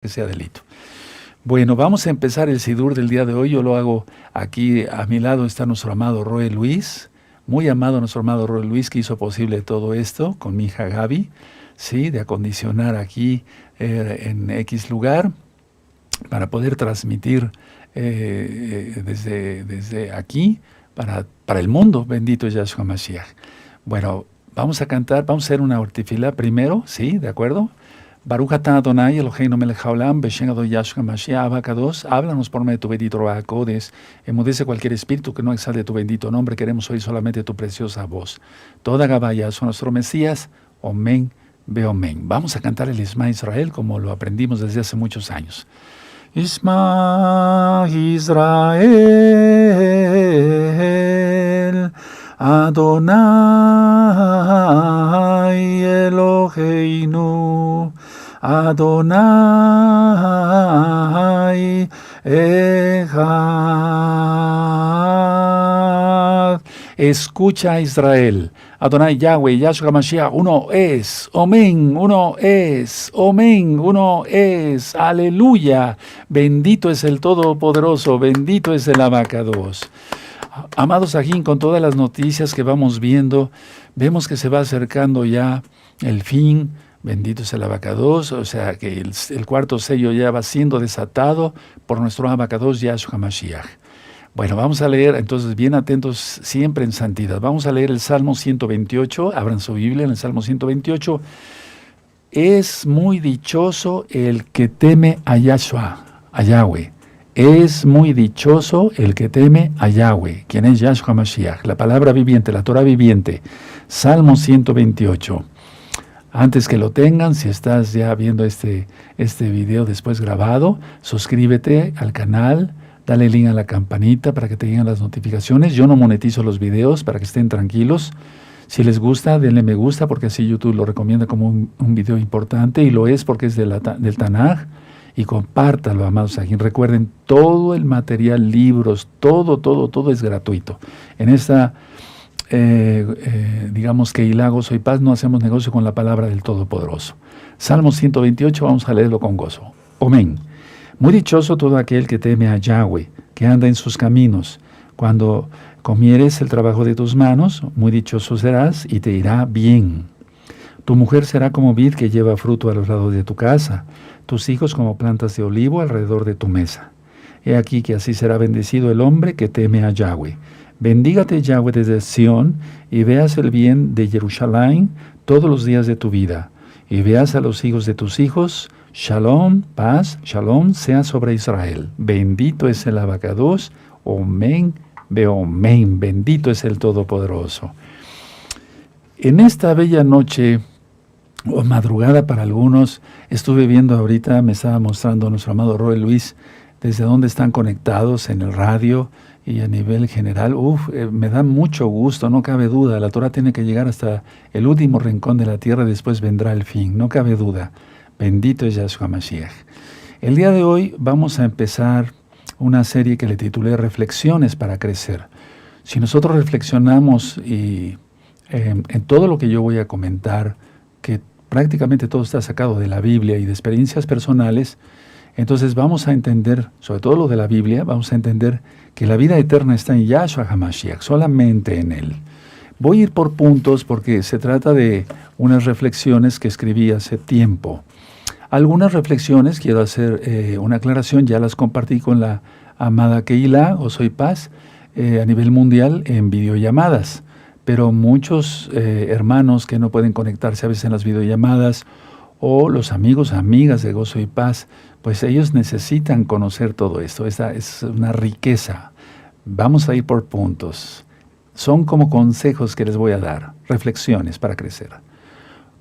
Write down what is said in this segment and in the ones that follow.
que sea delito. Bueno, vamos a empezar el Sidur del día de hoy. Yo lo hago aquí, a mi lado está nuestro amado Roe Luis, muy amado nuestro amado Roe Luis, que hizo posible todo esto con mi hija Gaby, ¿sí? De acondicionar aquí en X lugar para poder transmitir desde aquí para el mundo. Bendito es Yahshua Mashiach. Bueno, vamos a cantar, vamos a hacer una hortifila primero, ¿sí? ¿De acuerdo? Baruch atah Adonai Eloheinu melech haolam beshem Adonai Yahshua Mashiach Abacados. Háblanos por medio de tu bendito Ruach HaKodesh. Emudece cualquier espíritu que no exalte tu bendito nombre. Queremos oír solamente tu preciosa voz. Toda Gabá Yahshua nuestro Mesías. Omen beomen. Vamos a cantar el Isma Israel como lo aprendimos desde hace muchos años. Isma Israel Adonai Eloheinu Adonai Echad. Escucha Israel. Adonai Yahweh, Yahshua Mashiach, uno es. Omen, uno es. Omen, uno es. Aleluya. Bendito es el Todopoderoso. Bendito es el Abacados. Amados Ajín, con todas las noticias que vamos viendo, vemos que se va acercando ya el fin. Bendito es el Abacados, o sea que el cuarto sello ya va siendo desatado por nuestro Abacados Yahshua Mashiach. Bueno, vamos a leer, entonces bien atentos siempre en santidad. Vamos a leer el Salmo 128, abran su Biblia en el Salmo 128. Es muy dichoso el que teme a Yahshua, a Yahweh. Es muy dichoso el que teme a Yahweh, quien es Yahshua Mashiach, la palabra viviente, la Torah viviente. Salmo 128. Antes que lo tengan, si estás ya viendo este video después grabado, suscríbete al canal, dale link a la campanita para que te lleguen las notificaciones. Yo no monetizo los videos para que estén tranquilos. Si les gusta, denle me gusta porque así YouTube lo recomienda como un video importante y lo es porque es del Tanaj. Y compártalo, amados aquí. Recuerden, todo el material, libros, todo es gratuito. En esta, digamos que Hilá, Gozo y Paz, no hacemos negocio con la palabra del Todopoderoso. Salmo 128, vamos a leerlo con gozo. Amén. Muy dichoso todo aquel que teme a Yahweh, que anda en sus caminos. Cuando comieres el trabajo de tus manos, muy dichoso serás y te irá bien. Tu mujer será como vid que lleva fruto a los lados de tu casa, tus hijos como plantas de olivo alrededor de tu mesa. He aquí que así será bendecido el hombre que teme a Yahweh. Bendígate Yahweh desde Sión, y veas el bien de Jerusalén todos los días de tu vida. Y veas a los hijos de tus hijos. Shalom, paz, shalom sea sobre Israel. Bendito es el Abacados. Omen, beomen. Bendito es el Todopoderoso. En esta bella noche, o madrugada para algunos, estuve viendo ahorita, me estaba mostrando nuestro amado Roe Luis, desde dónde están conectados en el radio y a nivel general. Me da mucho gusto, no cabe duda. La Torah tiene que llegar hasta el último rincón de la tierra y después vendrá el fin, no cabe duda. Bendito es Yahshua Mashiach. El día de hoy vamos a empezar una serie que le titulé Reflexiones para crecer. Si nosotros reflexionamos y en todo lo que yo voy a comentar, que prácticamente todo está sacado de la Biblia y de experiencias personales, entonces vamos a entender, sobre todo lo de la Biblia, vamos a entender que la vida eterna está en Yahshua HaMashiach, solamente en Él. Voy a ir por puntos porque se trata de unas reflexiones que escribí hace tiempo. Algunas reflexiones, quiero hacer una aclaración, ya las compartí con la amada Keilah, Gozo y Paz, a nivel mundial en videollamadas. Pero muchos hermanos que no pueden conectarse a veces en las videollamadas, o los amigos, amigas de Gozo y Paz, pues ellos necesitan conocer todo esto. Esta es una riqueza. Vamos a ir por puntos. Son como consejos que les voy a dar, reflexiones para crecer.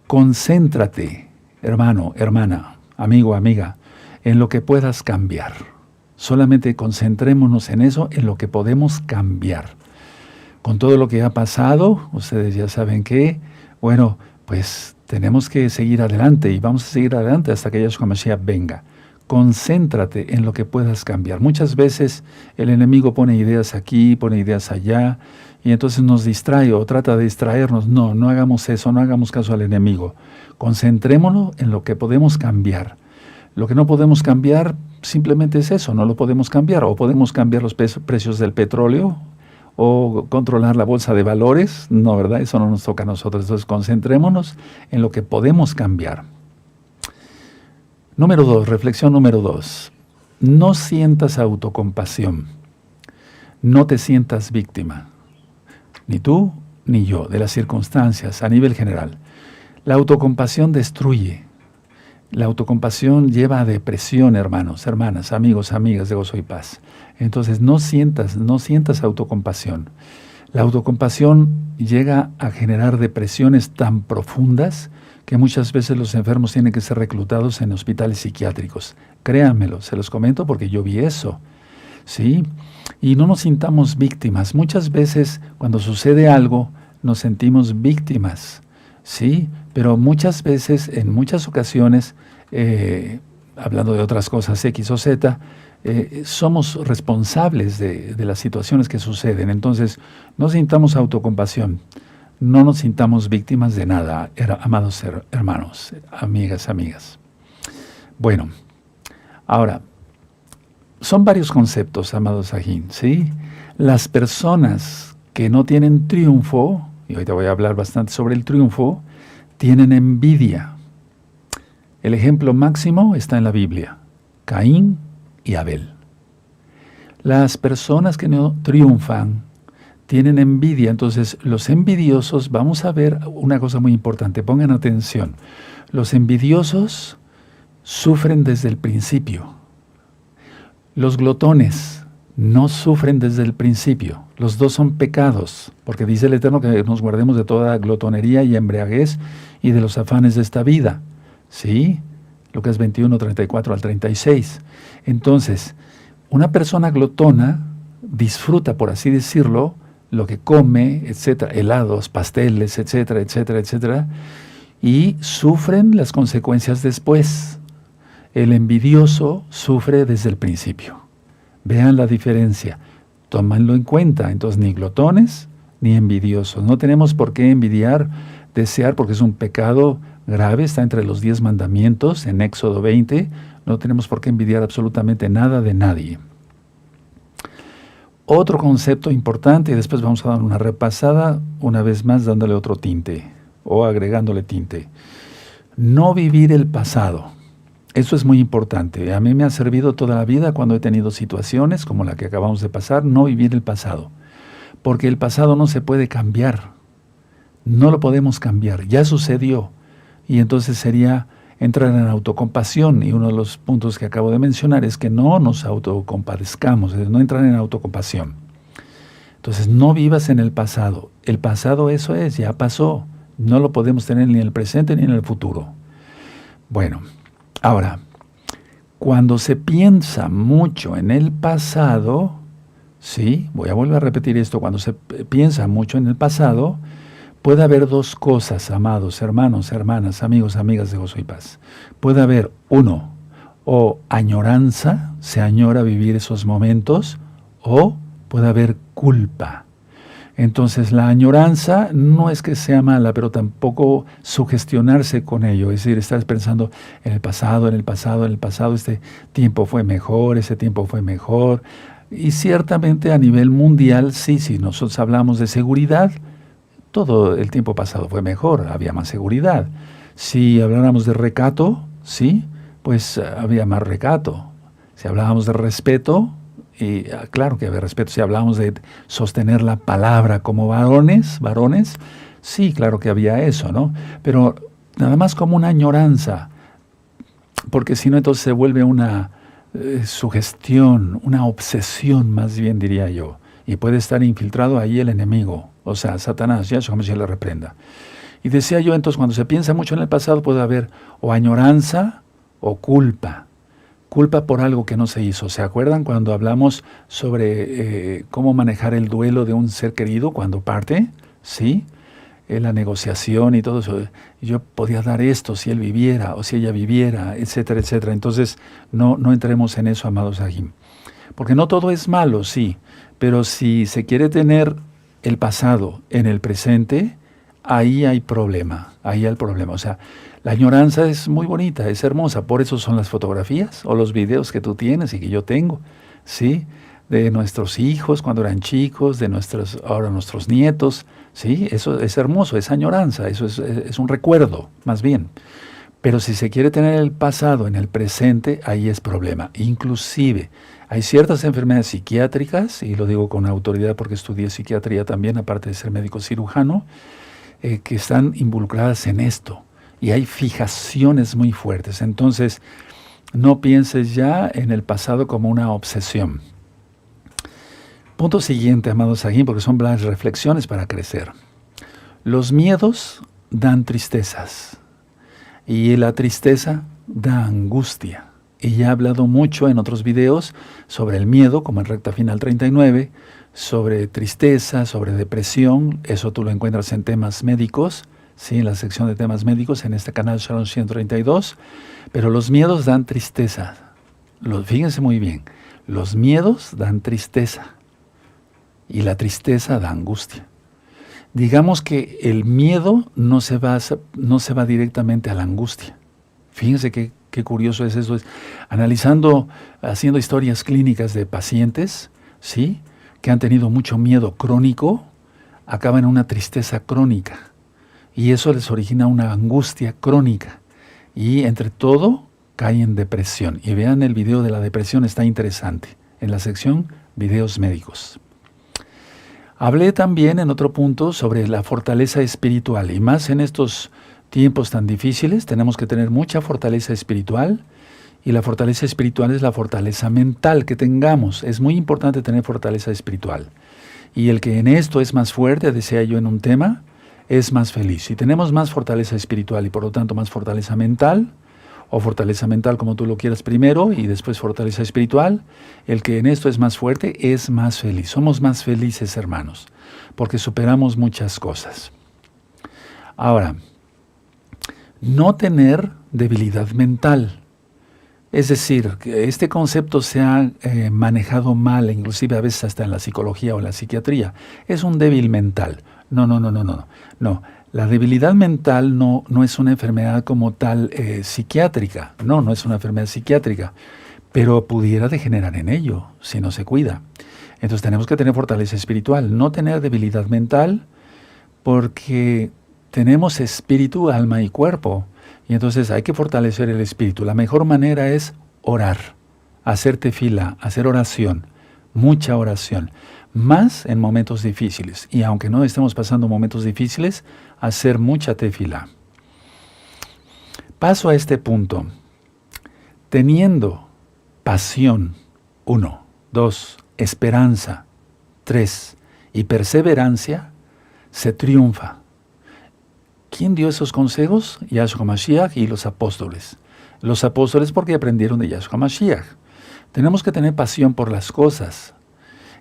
Concéntrate, hermano, hermana, amigo, amiga, en lo que puedas cambiar. Solamente concentrémonos en eso, en lo que podemos cambiar. Con todo lo que ha pasado, ustedes ya saben que, bueno, pues tenemos que seguir adelante y vamos a seguir adelante hasta que Yahshua Mashiach venga. Concéntrate en lo que puedas cambiar. Muchas veces el enemigo pone ideas aquí, pone ideas allá, y entonces nos distrae o trata de distraernos. No, no hagamos eso, no hagamos caso al enemigo. Concentrémonos en lo que podemos cambiar. Lo que no podemos cambiar simplemente es eso, no lo podemos cambiar. O podemos cambiar los precios del petróleo, o controlar la bolsa de valores. No, ¿verdad? Eso no nos toca a nosotros. Entonces, concentrémonos en lo que podemos cambiar. Número 2, reflexión número 2. No sientas autocompasión. No te sientas víctima. Ni tú, ni yo, de las circunstancias a nivel general. La autocompasión destruye. La autocompasión lleva a depresión, hermanos, hermanas, amigos, amigas de Gozo y Paz. Entonces, no sientas autocompasión. La autocompasión llega a generar depresiones tan profundas que muchas veces los enfermos tienen que ser reclutados en hospitales psiquiátricos. Créanmelo, se los comento porque yo vi eso, ¿sí? Y no nos sintamos víctimas. Muchas veces cuando sucede algo nos sentimos víctimas, ¿sí? Pero muchas veces, en muchas ocasiones, hablando de otras cosas X o Z, somos responsables de las situaciones que suceden. Entonces, no sintamos autocompasión. No nos sintamos víctimas de nada, amados hermanos, amigas. Bueno, ahora, son varios conceptos, amados Sajín, ¿sí? Las personas que no tienen triunfo, y ahorita voy a hablar bastante sobre el triunfo, tienen envidia. El ejemplo máximo está en la Biblia, Caín y Abel. Las personas que no triunfan tienen envidia. Entonces, los envidiosos, vamos a ver una cosa muy importante, pongan atención. Los envidiosos sufren desde el principio. Los glotones no sufren desde el principio. Los dos son pecados, porque dice el Eterno que nos guardemos de toda glotonería y embriaguez y de los afanes de esta vida. ¿Sí? Lucas 21, 34 al 36. Entonces, una persona glotona disfruta, por así decirlo, lo que come, etcétera, helados, pasteles, etcétera, etcétera, etcétera, y sufren las consecuencias después. El envidioso sufre desde el principio. Vean la diferencia, tómanlo en cuenta. Entonces, ni glotones ni envidiosos. No tenemos por qué envidiar, desear, porque es un pecado grave, está entre los 10 mandamientos en Éxodo 20. No tenemos por qué envidiar absolutamente nada de nadie. Otro concepto importante, y después vamos a dar una repasada, una vez más dándole otro tinte, o agregándole tinte. No vivir el pasado. Eso es muy importante. A mí me ha servido toda la vida cuando he tenido situaciones como la que acabamos de pasar, no vivir el pasado. Porque el pasado no se puede cambiar. No lo podemos cambiar. Ya sucedió. Y entonces sería entrar en autocompasión, y uno de los puntos que acabo de mencionar es que no nos autocompadezcamos, es no entrar en autocompasión. Entonces, no vivas en el pasado. El pasado, eso es, ya pasó. No lo podemos tener ni en el presente ni en el futuro. Bueno, ahora, cuando se piensa mucho en el pasado, sí, voy a volver a repetir esto, cuando se piensa mucho en el pasado, puede haber dos cosas, amados hermanos, hermanas, amigos, amigas de Gozo y Paz. Puede haber, uno, o añoranza, se añora vivir esos momentos, o puede haber culpa. Entonces, la añoranza no es que sea mala, pero tampoco sugestionarse con ello. Es decir, estar pensando en el pasado, este tiempo fue mejor, ese tiempo fue mejor. Y ciertamente a nivel mundial, sí, si nosotros hablamos de seguridad, todo el tiempo pasado fue mejor, había más seguridad. Si habláramos de recato, sí, pues había más recato. Si hablábamos de respeto, y claro que había respeto. Si hablábamos de sostener la palabra como varones, sí, claro que había eso, ¿no? Pero nada más como una añoranza, porque si no entonces se vuelve una sugestión, una obsesión más bien diría yo. Y puede estar infiltrado ahí el enemigo, o sea, Satanás, ya como si le reprenda. Y decía yo, entonces, cuando se piensa mucho en el pasado, puede haber o añoranza o culpa. Culpa por algo que no se hizo. ¿Se acuerdan cuando hablamos sobre cómo manejar el duelo de un ser querido cuando parte? ¿Sí? La negociación y todo eso. Yo podía dar esto si él viviera o si ella viviera, etcétera, etcétera. Entonces, no entremos en eso, amados Ajim. Porque no todo es malo, sí. Pero si se quiere tener el pasado en el presente, ahí hay problema, O sea, La añoranza es muy bonita, es hermosa, por eso son las fotografías o los videos que tú tienes y que yo tengo, ¿sí? De nuestros hijos cuando eran chicos, de ahora nuestros nietos, ¿sí? Eso es hermoso, es añoranza, eso es un recuerdo, más bien. Pero si se quiere tener el pasado en el presente, ahí es problema. Inclusive, hay ciertas enfermedades psiquiátricas, y lo digo con autoridad porque estudié psiquiatría también, aparte de ser médico cirujano, que están involucradas en esto. Y hay fijaciones muy fuertes. Entonces, no pienses ya en el pasado como una obsesión. Punto siguiente, amados aquí, porque son las reflexiones para crecer. Los miedos dan tristezas. Y la tristeza da angustia. Y ya he hablado mucho en otros videos sobre el miedo, como en Recta Final 39, sobre tristeza, sobre depresión. Eso tú lo encuentras en temas médicos, ¿sí? En la sección de temas médicos, en este canal Shalom 132. Pero los miedos dan tristeza. Fíjense muy bien, los miedos dan tristeza. Y la tristeza da angustia. Digamos que el miedo no se va directamente a la angustia. Fíjense qué curioso es eso. Haciendo historias clínicas de pacientes, ¿sí? Que han tenido mucho miedo crónico, acaban en una tristeza crónica. Y eso les origina una angustia crónica. Y entre todo, caen en depresión. Y vean el video de la depresión, está interesante. En la sección videos médicos. Hablé también en otro punto sobre la fortaleza espiritual, y más en estos tiempos tan difíciles tenemos que tener mucha fortaleza espiritual, y la fortaleza espiritual es la fortaleza mental que tengamos. Es muy importante tener fortaleza espiritual. Y el que en esto es más fuerte, decía yo en un tema, es más feliz. Si tenemos más fortaleza espiritual y por lo tanto más fortaleza mental, o fortaleza mental como tú lo quieras primero y después fortaleza espiritual, el que en esto es más fuerte es más feliz. Somos más felices, hermanos, porque superamos muchas cosas. Ahora, no tener debilidad mental. Es decir, que este concepto se ha manejado mal, inclusive a veces hasta en la psicología o en la psiquiatría. Es un débil mental. No. La debilidad mental no es una enfermedad como tal psiquiátrica. No es una enfermedad psiquiátrica, pero pudiera degenerar en ello si no se cuida. Entonces tenemos que tener fortaleza espiritual, no tener debilidad mental, porque tenemos espíritu, alma y cuerpo. Y entonces hay que fortalecer el espíritu. La mejor manera es orar, hacer tefila, hacer oración, mucha oración. Más en momentos difíciles. Y aunque no estemos pasando momentos difíciles, hacer mucha tefila. Paso a este punto. Teniendo pasión, 1, 2, esperanza, 3, y perseverancia, se triunfa. ¿Quién dio esos consejos? Yahshua Mashiach y los apóstoles. Los apóstoles porque aprendieron de Yahshua Mashiach. Tenemos que tener pasión por las cosas,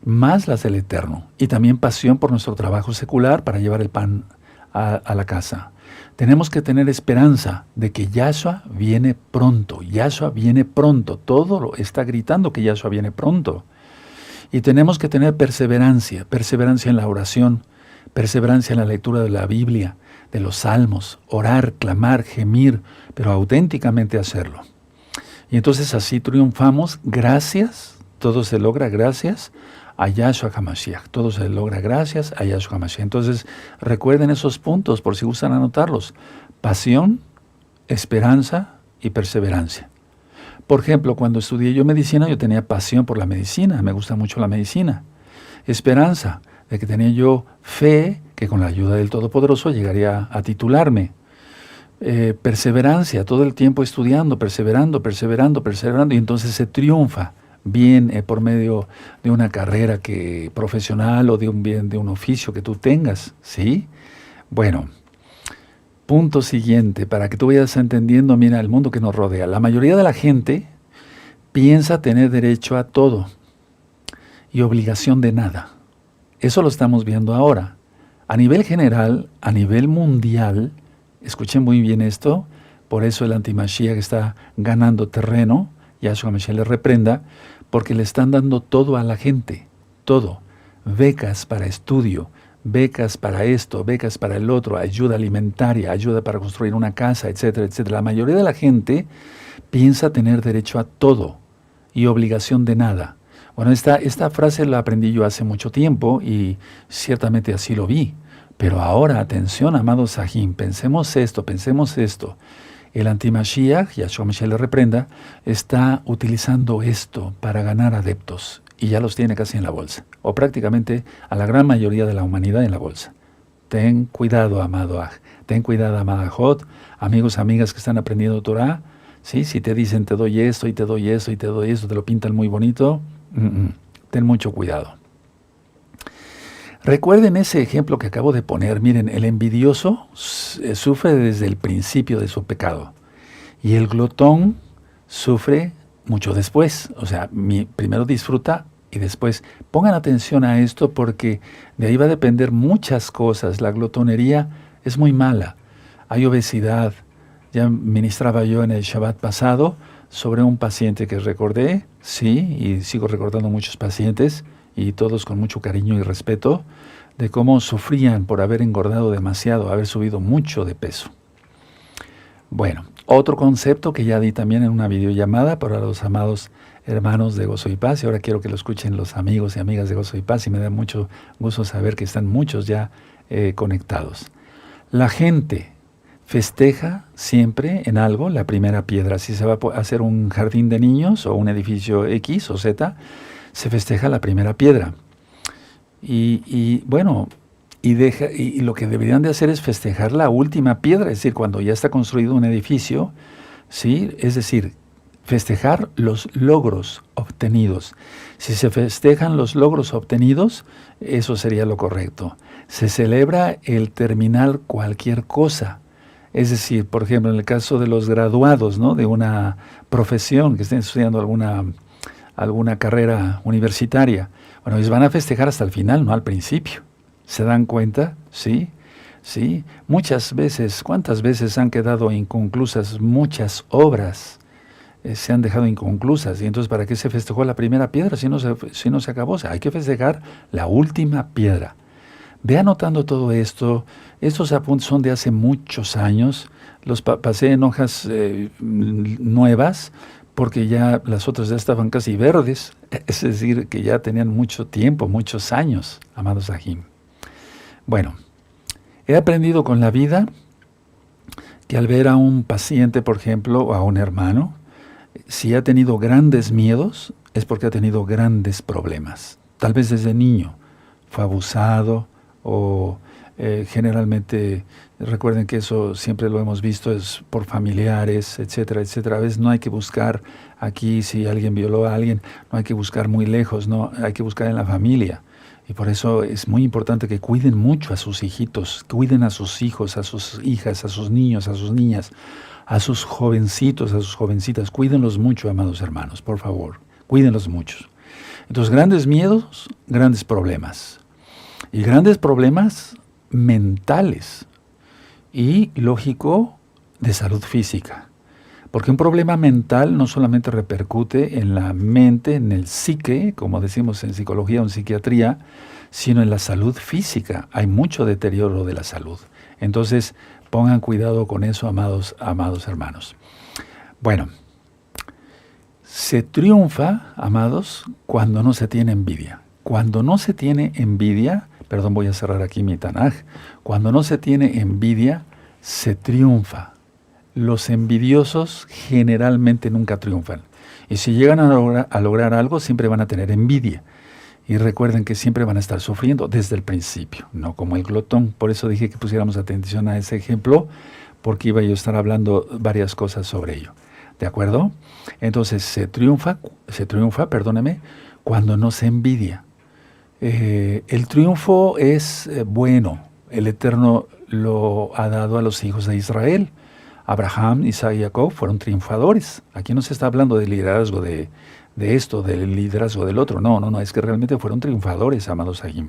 más las del Eterno, y también pasión por nuestro trabajo secular para llevar el pan a la casa. Tenemos que tener esperanza de que Yahshua viene pronto. Yahshua viene pronto. Todo lo está gritando que Yahshua viene pronto. Y tenemos que tener perseverancia en la oración, perseverancia en la lectura de la Biblia, de los salmos, orar, clamar, gemir, pero auténticamente hacerlo. Y entonces así triunfamos gracias, todo se logra gracias a Yahshua HaMashiach. Todo se logra gracias a Yahshua HaMashiach. Entonces, recuerden esos puntos por si gustan anotarlos. Pasión, esperanza y perseverancia. Por ejemplo, cuando estudié yo medicina, yo tenía pasión por la medicina. Me gusta mucho la medicina. Esperanza, de que tenía yo fe que con la ayuda del Todopoderoso llegaría a titularme. Perseverancia, todo el tiempo estudiando, perseverando, y entonces se triunfa bien por medio de una carrera profesional o de un oficio que tú tengas, ¿sí? Bueno, punto siguiente, para que tú vayas entendiendo, mira, el mundo que nos rodea. La mayoría de la gente piensa tener derecho a todo y obligación de nada. Eso lo estamos viendo ahora. A nivel general, a nivel mundial, escuchen muy bien esto, por eso el anti-Mashiach está ganando terreno, Yahshua Mashiach le reprenda, porque le están dando todo a la gente, todo. Becas para estudio, becas para esto, becas para el otro, ayuda alimentaria, ayuda para construir una casa, etcétera, etcétera. La mayoría de la gente piensa tener derecho a todo y obligación de nada. Bueno, esta frase la aprendí yo hace mucho tiempo y ciertamente así lo vi. Pero ahora, atención, amados Sahim, pensemos esto. El anti-Mashiach, Yahshua Mashiach le reprenda, está utilizando esto para ganar adeptos y ya los tiene casi en la bolsa, o prácticamente a la gran mayoría de la humanidad en la bolsa. Ten cuidado, amado Aj, ten cuidado, amada Jot, amigos, amigas que están aprendiendo Torah, ¿sí? Si te dicen te doy esto y te doy eso y te doy eso, te lo pintan muy bonito, ten mucho cuidado. Recuerden ese ejemplo que acabo de poner. Miren, el envidioso sufre desde el principio de su pecado y el glotón sufre mucho después. O sea, primero disfruta y después pongan atención a esto porque de ahí va a depender muchas cosas. La glotonería es muy mala. Hay obesidad. Ya ministraba yo en el Shabbat pasado sobre un paciente que recordé, sí, y sigo recordando muchos pacientes, y todos con mucho cariño y respeto, de cómo sufrían por haber engordado demasiado, haber subido mucho de peso. Bueno, otro concepto que ya di también en una videollamada para los amados hermanos de Gozo y Paz, y ahora quiero que lo escuchen los amigos y amigas de Gozo y Paz, y me da mucho gusto saber que están muchos ya conectados. La gente festeja siempre en algo la primera piedra. Si se va a hacer un jardín de niños o un edificio X o Z, se festeja la primera piedra. Y lo que deberían de hacer es festejar la última piedra, es decir, cuando ya está construido un edificio, ¿sí? Es decir, festejar los logros obtenidos. Si se festejan los logros obtenidos, eso sería lo correcto. Se celebra el terminar cualquier cosa. Es decir, por ejemplo, en el caso de los graduados, ¿no?, de una profesión, que estén estudiando alguna carrera universitaria, bueno, ellos van a festejar hasta el final, no al principio. ¿Se dan cuenta? Sí, sí. Muchas veces, ¿cuántas veces han quedado inconclusas muchas obras? Se han dejado inconclusas. Y entonces, ¿para qué se festejó la primera piedra si no se acabó? O sea, hay que festejar la última piedra. Ve anotando todo esto. Estos apuntes son de hace muchos años. Los pasé en hojas nuevas, porque ya las otras ya estaban casi verdes, es decir, que ya tenían mucho tiempo, muchos años, amados Sahim. Bueno, he aprendido con la vida que al ver a un paciente, por ejemplo, o a un hermano, si ha tenido grandes miedos, es porque ha tenido grandes problemas. Tal vez desde niño fue abusado o generalmente, recuerden que eso siempre lo hemos visto, es por familiares, etcétera, etcétera. A veces no hay que buscar aquí si alguien violó a alguien, no hay que buscar muy lejos, no, hay que buscar en la familia. Y por eso es muy importante que cuiden mucho a sus hijitos, cuiden a sus hijos, a sus hijas, a sus niños, a sus niñas, a sus jovencitos, a sus jovencitas. Cuídenlos mucho, amados hermanos, por favor, cuídenlos mucho. Entonces, grandes miedos, grandes problemas. Y grandes problemas mentales y, lógico, de salud física. Porque un problema mental no solamente repercute en la mente, en el psique, como decimos en psicología o en psiquiatría, sino en la salud física. Hay mucho deterioro de la salud. Entonces, pongan cuidado con eso, amados hermanos. Bueno, se triunfa, amados, cuando no se tiene envidia. Cuando no se tiene envidia, perdón, voy a cerrar aquí mi Tanaj. Cuando no se tiene envidia, se triunfa. Los envidiosos generalmente nunca triunfan. Y si llegan a lograr algo, siempre van a tener envidia. Y recuerden que siempre van a estar sufriendo desde el principio, no como el glotón. Por eso dije que pusiéramos atención a ese ejemplo, porque iba yo a estar hablando varias cosas sobre ello. ¿De acuerdo? Entonces, se triunfa, cuando no se envidia. El triunfo es bueno. El Eterno lo ha dado a los hijos de Israel. Abraham, Isaac y Jacob fueron triunfadores. Aquí no se está hablando de liderazgo de esto, del liderazgo del otro. No, es que realmente fueron triunfadores, amados Sahim.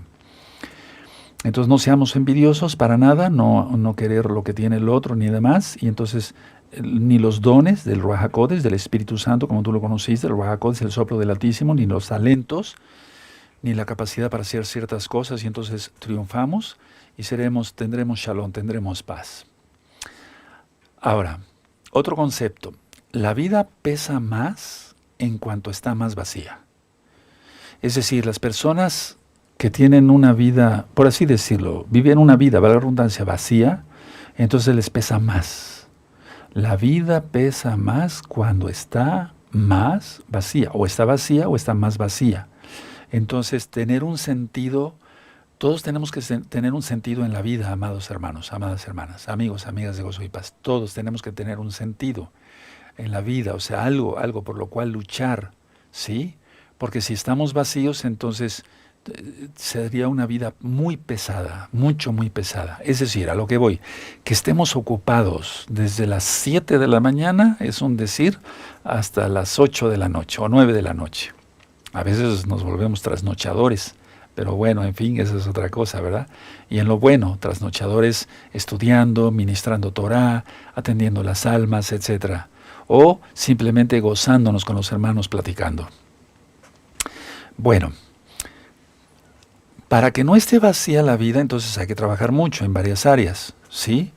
Entonces no seamos envidiosos para nada, no querer lo que tiene el otro ni demás. Y entonces ni los dones del Ruach HaKodesh, del Espíritu Santo, como tú lo conociste, el Ruach HaKodesh, el soplo del Altísimo, ni los talentos, ni la capacidad para hacer ciertas cosas, y entonces triunfamos y tendremos shalom, tendremos paz. Ahora, otro concepto. La vida pesa más en cuanto está más vacía. Es decir, las personas que tienen una vida, por así decirlo, viven una vida, valga la redundancia, vacía, entonces les pesa más. La vida pesa más cuando está más vacía, o está más vacía. Entonces, tener un sentido, todos tenemos que tener un sentido en la vida, amados hermanos, amadas hermanas, amigos, amigas de Gozo y Paz. Todos tenemos que tener un sentido en la vida, o sea, algo por lo cual luchar, ¿sí? Porque si estamos vacíos, entonces sería una vida muy pesada, muy pesada. Es decir, a lo que voy, que estemos ocupados desde las 7 de la mañana, es un decir, hasta las 8 de la noche o 9 de la noche. A veces nos volvemos trasnochadores, pero bueno, en fin, esa es otra cosa, ¿verdad? Y en lo bueno, trasnochadores estudiando, ministrando Torah, atendiendo las almas, etc. O simplemente gozándonos con los hermanos platicando. Bueno, para que no esté vacía la vida, entonces hay que trabajar mucho en varias áreas, ¿sí?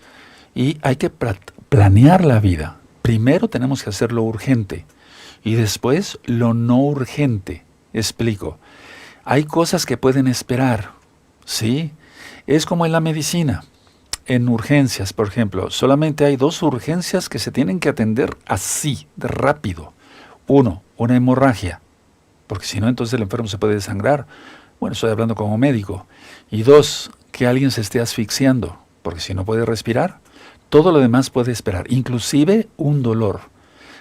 Y hay que planear la vida. Primero tenemos que hacer lo urgente y después lo no urgente. Explico. Hay cosas que pueden esperar, ¿sí? Es como en la medicina. En urgencias, por ejemplo, solamente hay 2 urgencias que se tienen que atender así, de rápido. 1, una hemorragia, porque si no, entonces el enfermo se puede desangrar. Bueno, estoy hablando como médico. Y 2, que alguien se esté asfixiando, porque si no puede respirar, todo lo demás puede esperar, inclusive un dolor.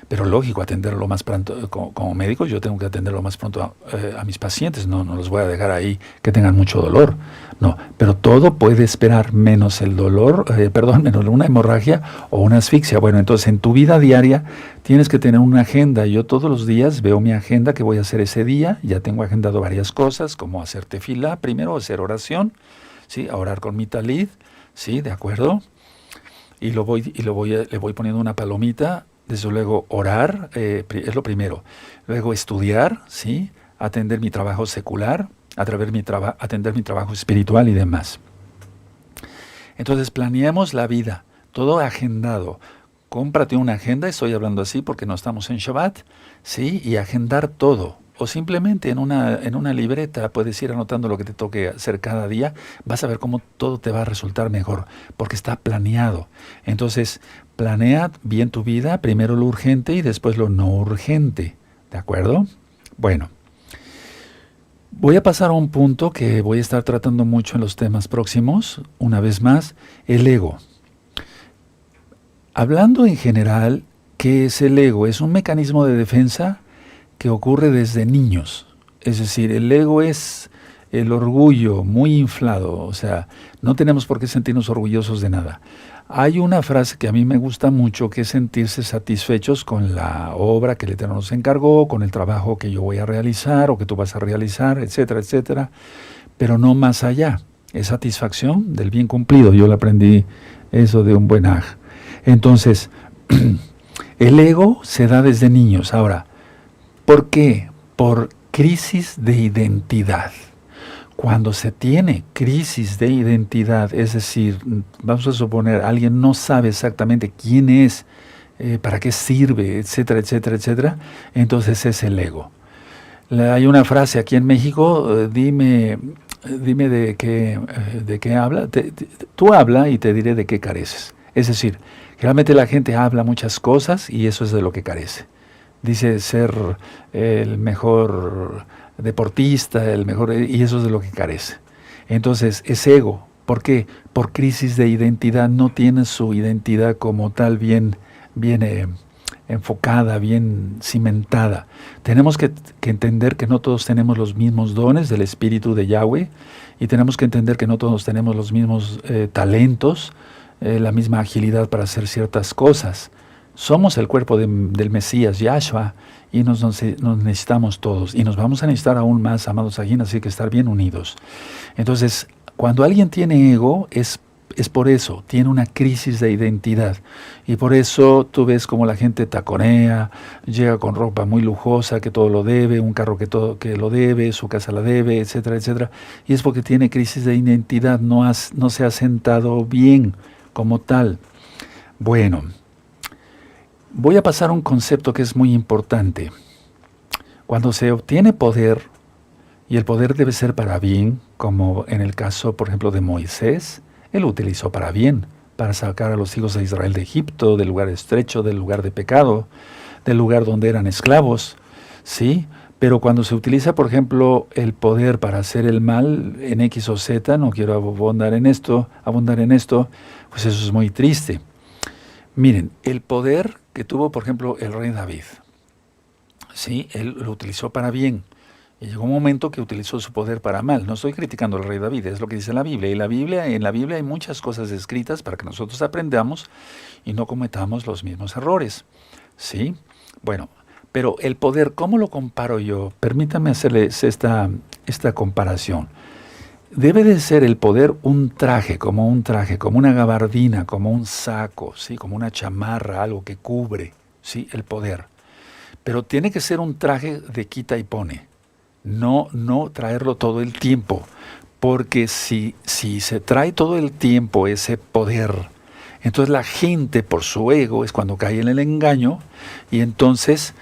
Pero lógico, atenderlo lo más pronto, como médico, yo tengo que atender lo más pronto a mis pacientes, no los voy a dejar ahí que tengan mucho dolor. No, pero todo puede esperar, menos el dolor, menos una hemorragia o una asfixia. Bueno, entonces en tu vida diaria tienes que tener una agenda. Yo todos los días veo mi agenda, que voy a hacer ese día. Ya tengo agendado varias cosas, como hacer tefilá, primero hacer oración, ¿sí? A orar con mi talid, ¿sí? ¿De acuerdo? Y le voy poniendo una palomita. Desde luego orar, es lo primero. Luego estudiar, ¿sí? Atender mi trabajo secular, atender mi trabajo espiritual y demás. Entonces planeamos la vida, todo agendado. Cómprate una agenda, estoy hablando así porque no estamos en Shabbat, ¿sí? Y agendar todo. O simplemente en una libreta puedes ir anotando lo que te toque hacer cada día. Vas a ver cómo todo te va a resultar mejor, porque está planeado. Entonces, planea bien tu vida, primero lo urgente y después lo no urgente. ¿De acuerdo? Bueno, voy a pasar a un punto que voy a estar tratando mucho en los temas próximos. Una vez más, el ego. Hablando en general, ¿qué es el ego? Es un mecanismo de defensa que ocurre desde niños. Es decir, el ego es el orgullo muy inflado, o sea, no tenemos por qué sentirnos orgullosos de nada. Hay una frase que a mí me gusta mucho, que es sentirse satisfechos con la obra que el Eterno nos encargó, con el trabajo que yo voy a realizar o que tú vas a realizar, etcétera, etcétera, pero no más allá. Es satisfacción del bien cumplido. Yo le aprendí eso de un buen aj. Entonces, el ego se da desde niños. Ahora, ¿por qué? Por crisis de identidad. Cuando se tiene crisis de identidad, es decir, vamos a suponer, alguien no sabe exactamente quién es, para qué sirve, etcétera, etcétera, etcétera, entonces es el ego. Hay una frase aquí en México, dime de qué habla, tú habla y te diré de qué careces. Es decir, realmente la gente habla muchas cosas y eso es de lo que carece. Dice ser el mejor deportista, y eso es de lo que carece. Entonces, es ego. ¿Por qué? Por crisis de identidad. No tiene su identidad como tal bien enfocada, bien cimentada. Tenemos que entender que no todos tenemos los mismos dones del Espíritu de Yahweh, y tenemos que entender que no todos tenemos los mismos talentos, la misma agilidad para hacer ciertas cosas. Somos el cuerpo del Mesías, Yahshua, y nos necesitamos todos. Y nos vamos a necesitar aún más, amados ajín, así que estar bien unidos. Entonces, cuando alguien tiene ego, es es por eso, tiene una crisis de identidad. Y por eso tú ves como la gente taconea, llega con ropa muy lujosa, que todo lo debe, un carro que lo debe, su casa la debe, etcétera, etcétera. Y es porque tiene crisis de identidad, no se ha sentado bien como tal. Bueno, voy a pasar a un concepto que es muy importante. Cuando se obtiene poder, y el poder debe ser para bien, como en el caso, por ejemplo, de Moisés, él lo utilizó para bien, para sacar a los hijos de Israel de Egipto, del lugar estrecho, del lugar de pecado, del lugar donde eran esclavos, ¿sí? Pero cuando se utiliza, por ejemplo, el poder para hacer el mal en X o Z, no quiero abundar en esto, pues eso es muy triste. Miren, el poder que tuvo, por ejemplo, el rey David, ¿sí? Él lo utilizó para bien. Y llegó un momento que utilizó su poder para mal. No estoy criticando al rey David, es lo que dice la Biblia. Y en la Biblia hay muchas cosas escritas para que nosotros aprendamos y no cometamos los mismos errores. ¿Sí? Bueno, pero el poder, ¿cómo lo comparo yo? Permítanme hacerles esta comparación. Debe de ser el poder un traje, como una gabardina, como un saco, ¿sí? Como una chamarra, algo que cubre, ¿sí? El poder. Pero tiene que ser un traje de quita y pone. No traerlo todo el tiempo, porque si se trae todo el tiempo ese poder, entonces la gente por su ego es cuando cae en el engaño y entonces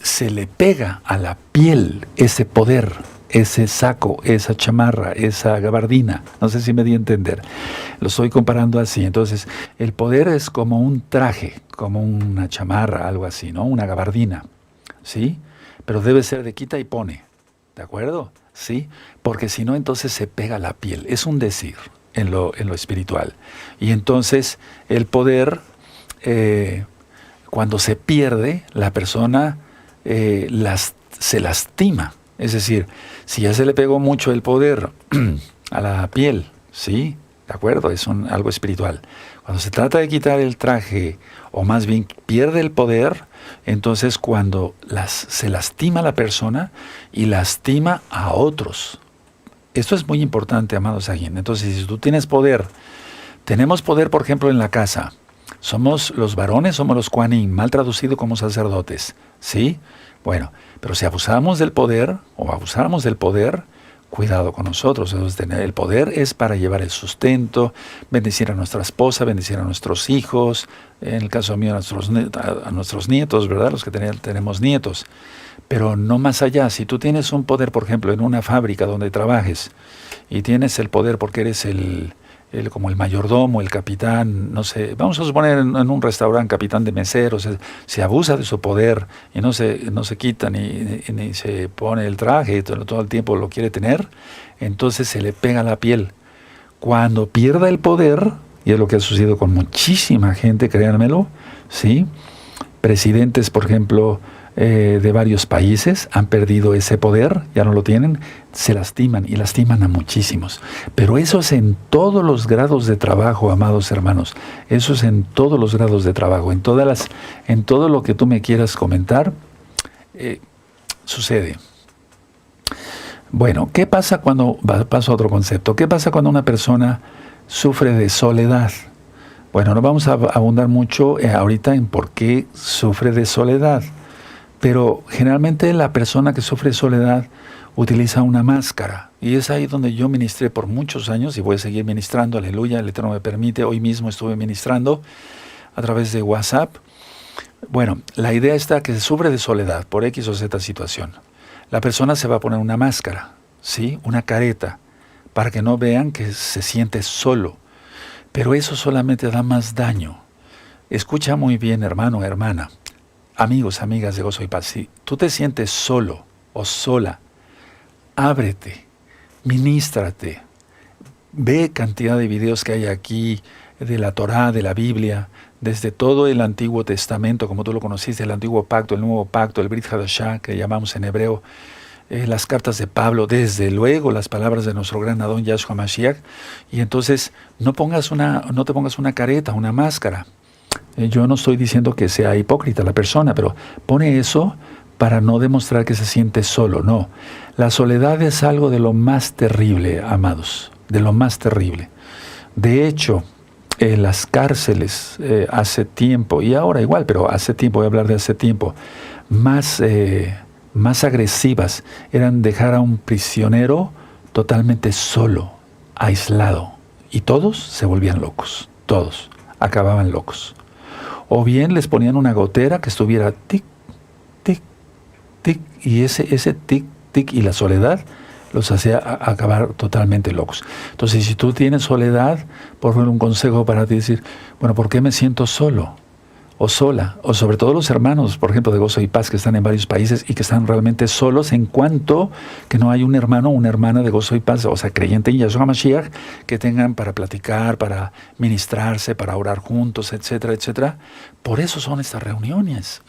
se le pega a la piel ese poder, ese saco, esa chamarra, esa gabardina. No sé si me di a entender. Lo estoy comparando así. Entonces, el poder es como un traje, como una chamarra, algo así, ¿no? Una gabardina, ¿sí? Pero debe ser de quita y pone. ¿De acuerdo? Sí, porque si no, entonces se pega la piel. Es un decir en lo espiritual. Y entonces el poder, cuando se pierde, la persona se lastima. Es decir, si ya se le pegó mucho el poder a la piel, ¿sí? ¿De acuerdo? Es algo espiritual. Cuando se trata de quitar el traje, o más bien pierde el poder, entonces cuando se lastima a la persona y lastima a otros. Esto es muy importante, amados aquí. Entonces, si tú tienes poder, tenemos poder, por ejemplo, en la casa. Somos los varones, somos los Kohanim, mal traducido como sacerdotes, ¿sí? Bueno, pero si abusamos del poder, o abusáramos del poder, cuidado con nosotros. Entonces, el poder es para llevar el sustento, bendecir a nuestra esposa, bendecir a nuestros hijos, en el caso mío a nuestros nietos, ¿verdad? Los que tenemos nietos. Pero no más allá. Si tú tienes un poder, por ejemplo, en una fábrica donde trabajes, y tienes el poder porque eres como el mayordomo, el capitán, no sé, vamos a suponer en un restaurante, capitán de meseros, se abusa de su poder y no se quita ni se pone el traje y todo el tiempo lo quiere tener, entonces se le pega la piel. Cuando pierda el poder, y es lo que ha sucedido con muchísima gente, créanmelo, ¿sí? Presidentes, por ejemplo, de varios países han perdido ese poder, ya no lo tienen, se lastiman y lastiman a muchísimos. Pero eso es en todos los grados de trabajo, amados hermanos. Eso es en todos los grados de trabajo, en todo lo que tú me quieras comentar, sucede. Bueno, ¿qué pasa paso a otro concepto? ¿Qué pasa cuando una persona sufre de soledad? Bueno, no vamos a abundar mucho ahorita en por qué sufre de soledad. Pero generalmente la persona que sufre soledad utiliza una máscara. Y es ahí donde yo ministré por muchos años y voy a seguir ministrando, aleluya, el Eterno me permite. Hoy mismo estuve ministrando a través de WhatsApp. Bueno, la idea está que se sufre de soledad por X o Z situación. La persona se va a poner una máscara, ¿sí? Una careta, para que no vean que se siente solo. Pero eso solamente da más daño. Escucha muy bien, hermano, hermana. Amigos, amigas de Gozo y Paz, si tú te sientes solo o sola, ábrete, ministrate, ve cantidad de videos que hay aquí de la Torá, de la Biblia, desde todo el Antiguo Testamento, como tú lo conociste, el Antiguo Pacto, el Nuevo Pacto, el Brit Hadashah, que llamamos en hebreo, las cartas de Pablo, desde luego las palabras de nuestro gran Adón Yahshua Mashiach, y entonces no te pongas una careta, una máscara. Yo no estoy diciendo que sea hipócrita la persona, pero pone eso para no demostrar que se siente solo. No, la soledad es algo de lo más terrible, amados, de lo más terrible. De hecho, las cárceles hace tiempo, y ahora igual, pero hace tiempo, voy a hablar de hace tiempo, más agresivas eran dejar a un prisionero totalmente solo, aislado, y todos se volvían locos, todos acababan locos. O bien les ponían una gotera que estuviera tic, tic, tic, y ese tic, tic y la soledad los hacía acabar totalmente locos. Entonces, si tú tienes soledad, por favor, un consejo para ti decir, bueno, ¿por qué me siento solo o sola? O sobre todo los hermanos, por ejemplo, de Gozo y Paz, que están en varios países y que están realmente solos en cuanto que no hay un hermano o una hermana de Gozo y Paz, o sea, creyente en Yahshua Mashiach, que tengan para platicar, para ministrarse, para orar juntos, etcétera, etcétera. Por eso son estas reuniones,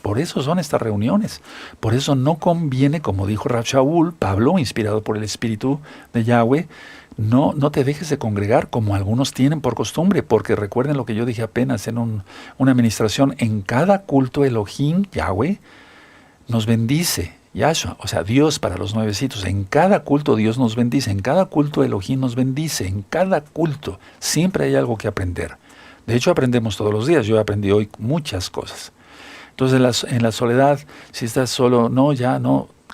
por eso son estas reuniones. Por eso no conviene, como dijo Rav Shaul, Pablo, inspirado por el Espíritu de Yahweh, no te dejes de congregar como algunos tienen por costumbre, porque recuerden lo que yo dije apenas en una administración, en cada culto Elohim, Yahweh, nos bendice, Yahshua, o sea, Dios para los nuevecitos, en cada culto Dios nos bendice, en cada culto Elohim nos bendice, en cada culto, siempre hay algo que aprender. De hecho, aprendemos todos los días, yo aprendí hoy muchas cosas. Entonces, en la soledad, si estás solo, no,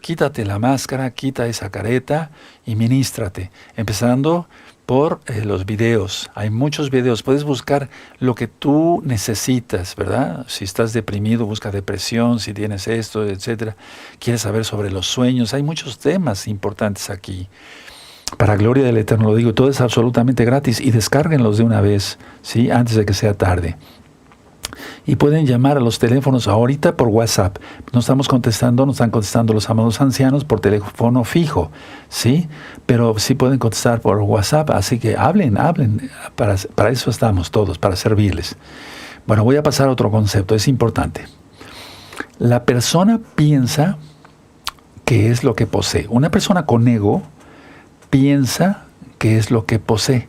quítate la máscara, quita esa careta y ministrate. Empezando por los videos. Hay muchos videos. Puedes buscar lo que tú necesitas, ¿verdad? Si estás deprimido, busca depresión, si tienes esto, etcétera. Quieres saber sobre los sueños. Hay muchos temas importantes aquí. Para gloria del Eterno lo digo, todo es absolutamente gratis y descárguenlos de una vez, ¿sí? Antes de que sea tarde. Y pueden llamar a los teléfonos ahorita por WhatsApp. Nos están contestando los amados ancianos por teléfono fijo, ¿sí? Pero sí pueden contestar por WhatsApp, así que hablen, para eso estamos todos, para servirles. Bueno, voy a pasar a otro concepto, es importante. La persona piensa que es lo que posee. Una persona con ego piensa que es lo que posee.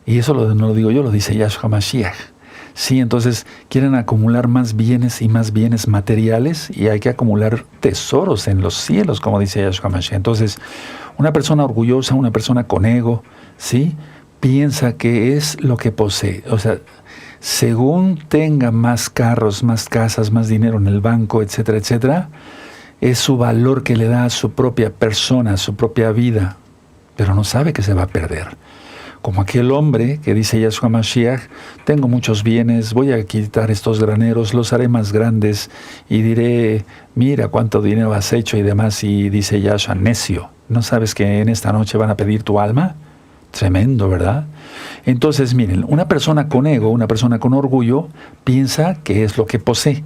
Y eso no lo digo yo, lo dice Yahshua Mashiach. Sí, entonces quieren acumular más bienes y más bienes materiales y hay que acumular tesoros en los cielos, como dice Yahshua Mashiach. Entonces, una persona orgullosa, una persona con ego, ¿sí? Piensa que es lo que posee. O sea, según tenga más carros, más casas, más dinero en el banco, etcétera, etcétera, es su valor que le da a su propia persona, a su propia vida, pero no sabe que se va a perder. Como aquel hombre que dice Yahshua Mashiach, tengo muchos bienes, voy a quitar estos graneros, los haré más grandes y diré, mira cuánto dinero has hecho y demás. Y dice Yahshua, necio, ¿no sabes que en esta noche van a pedir tu alma? Tremendo, ¿verdad? Entonces, miren, una persona con ego, una persona con orgullo, piensa que es lo que posee.